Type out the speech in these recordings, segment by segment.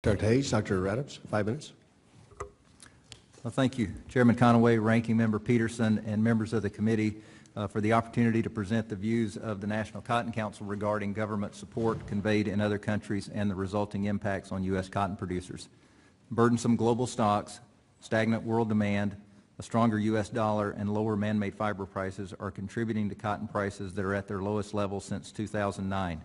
Dr. Hayes, Dr. Adams, 5 minutes. Well, thank you, Chairman Conaway, Ranking Member Peterson, and members of the committee for the opportunity to present the views of the National Cotton Council regarding government support conveyed in other countries and the resulting impacts on U.S. cotton producers. Burdensome global stocks, stagnant world demand, a stronger U.S. dollar, and lower man-made fiber prices are contributing to cotton prices that are at their lowest level since 2009.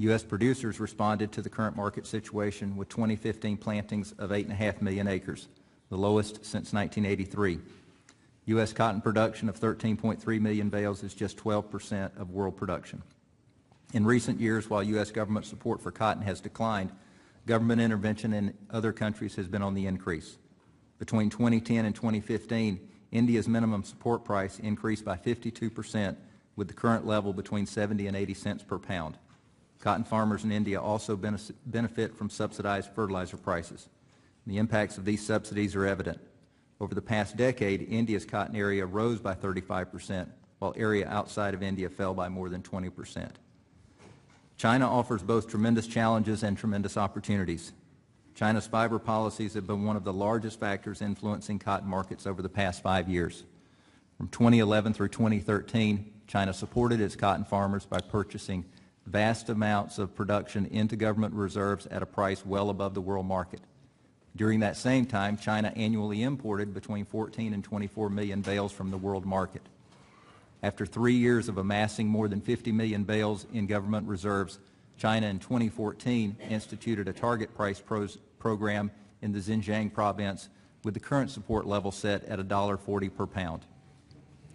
U.S. producers responded to the current market situation with 2015 plantings of 8.5 million acres, the lowest since 1983. U.S. cotton production of 13.3 million bales is just 12% of world production. In recent years, while U.S. government support for cotton has declined, government intervention in other countries has been on the increase. Between 2010 and 2015, India's minimum support price increased by 52%, with the current level between 70 and 80 cents per pound. Cotton farmers in India also benefit from subsidized fertilizer prices. The impacts of these subsidies are evident. Over the past decade, India's cotton area rose by 35%, while area outside of India fell by more than 20%. China offers both tremendous challenges and tremendous opportunities. China's fiber policies have been one of the largest factors influencing cotton markets over the past 5 years. From 2011 through 2013, China supported its cotton farmers by purchasing vast amounts of production into government reserves at a price well above the world market. During that same time, China annually imported between 14 and 24 million bales from the world market. After 3 years of amassing more than 50 million bales in government reserves, China in 2014 instituted a target price program in the Xinjiang province with the current support level set at $1.40 per pound.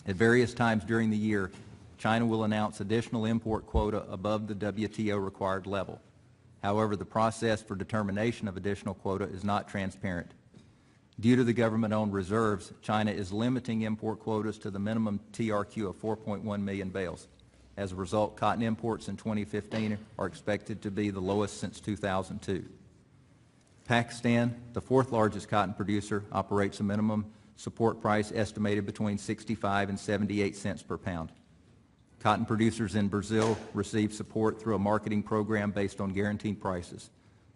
At various times during the year, China will announce additional import quota above the WTO required level. However, the process for determination of additional quota is not transparent. Due to the government-owned reserves, China is limiting import quotas to the minimum TRQ of 4.1 million bales. As a result, cotton imports in 2015 are expected to be the lowest since 2002. Pakistan, the fourth largest cotton producer, operates a minimum support price estimated between 65 and 78 cents per pound. Cotton producers in Brazil received support through a marketing program based on guaranteed prices.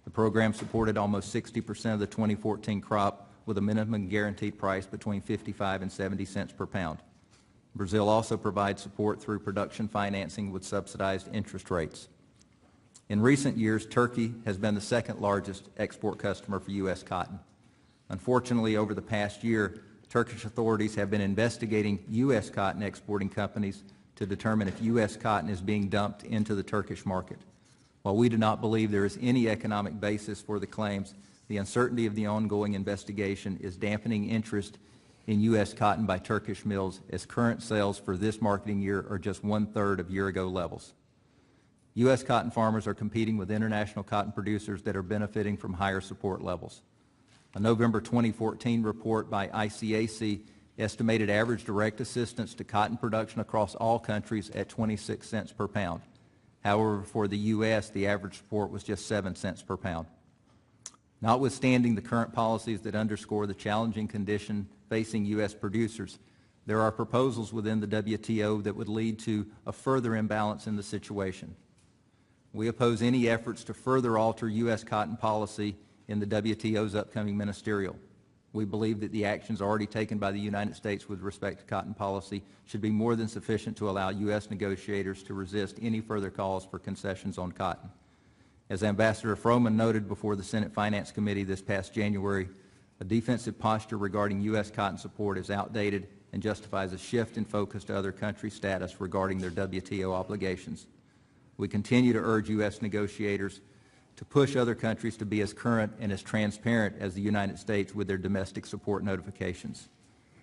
The program supported almost 60% of the 2014 crop with a minimum guaranteed price between 55 and 70 cents per pound. Brazil also provides support through production financing with subsidized interest rates. In recent years, Turkey has been the second largest export customer for U.S. cotton. Unfortunately, over the past year, Turkish authorities have been investigating U.S. cotton exporting companies to determine if U.S. cotton is being dumped into the Turkish market. While we do not believe there is any economic basis for the claims, the uncertainty of the ongoing investigation is dampening interest in U.S. cotton by Turkish mills, as current sales for this marketing year are just 1/3 of year-ago levels. U.S. cotton farmers are competing with international cotton producers that are benefiting from higher support levels. A November 2014 report by ICAC estimated average direct assistance to cotton production across all countries at 26 cents per pound. However, for the U.S., the average support was just 7 cents per pound. Notwithstanding the current policies that underscore the challenging condition facing U.S. producers, there are proposals within the WTO that would lead to a further imbalance in the situation. We oppose any efforts to further alter U.S. cotton policy in the WTO's upcoming ministerial. We believe that the actions already taken by the United States with respect to cotton policy should be more than sufficient to allow U.S. negotiators to resist any further calls for concessions on cotton. As Ambassador Froman noted before the Senate Finance Committee this past January, a defensive posture regarding U.S. cotton support is outdated and justifies a shift in focus to other countries' status regarding their WTO obligations. We continue to urge U.S. negotiators to push other countries to be as current and as transparent as the United States with their domestic support notifications.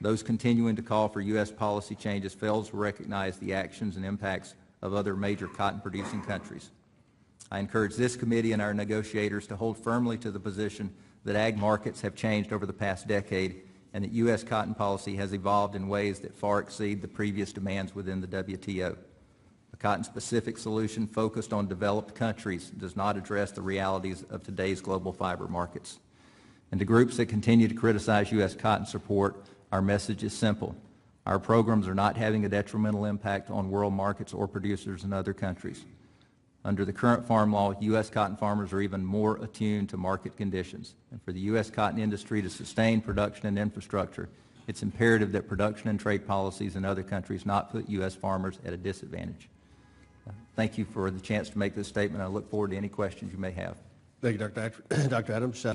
Those continuing to call for U.S. policy changes fail to recognize the actions and impacts of other major cotton-producing countries. I encourage this committee and our negotiators to hold firmly to the position that ag markets have changed over the past decade and that U.S. cotton policy has evolved in ways that far exceed the previous demands within the WTO. A cotton-specific solution focused on developed countries does not address the realities of today's global fiber markets. And to groups that continue to criticize U.S. cotton support, our message is simple. Our programs are not having a detrimental impact on world markets or producers in other countries. Under the current farm law, U.S. cotton farmers are even more attuned to market conditions. And for the U.S. cotton industry to sustain production and infrastructure, it's imperative that production and trade policies in other countries not put U.S. farmers at a disadvantage. Thank you for the chance to make this statement. I look forward to any questions you may have. Thank you, Dr. Adams.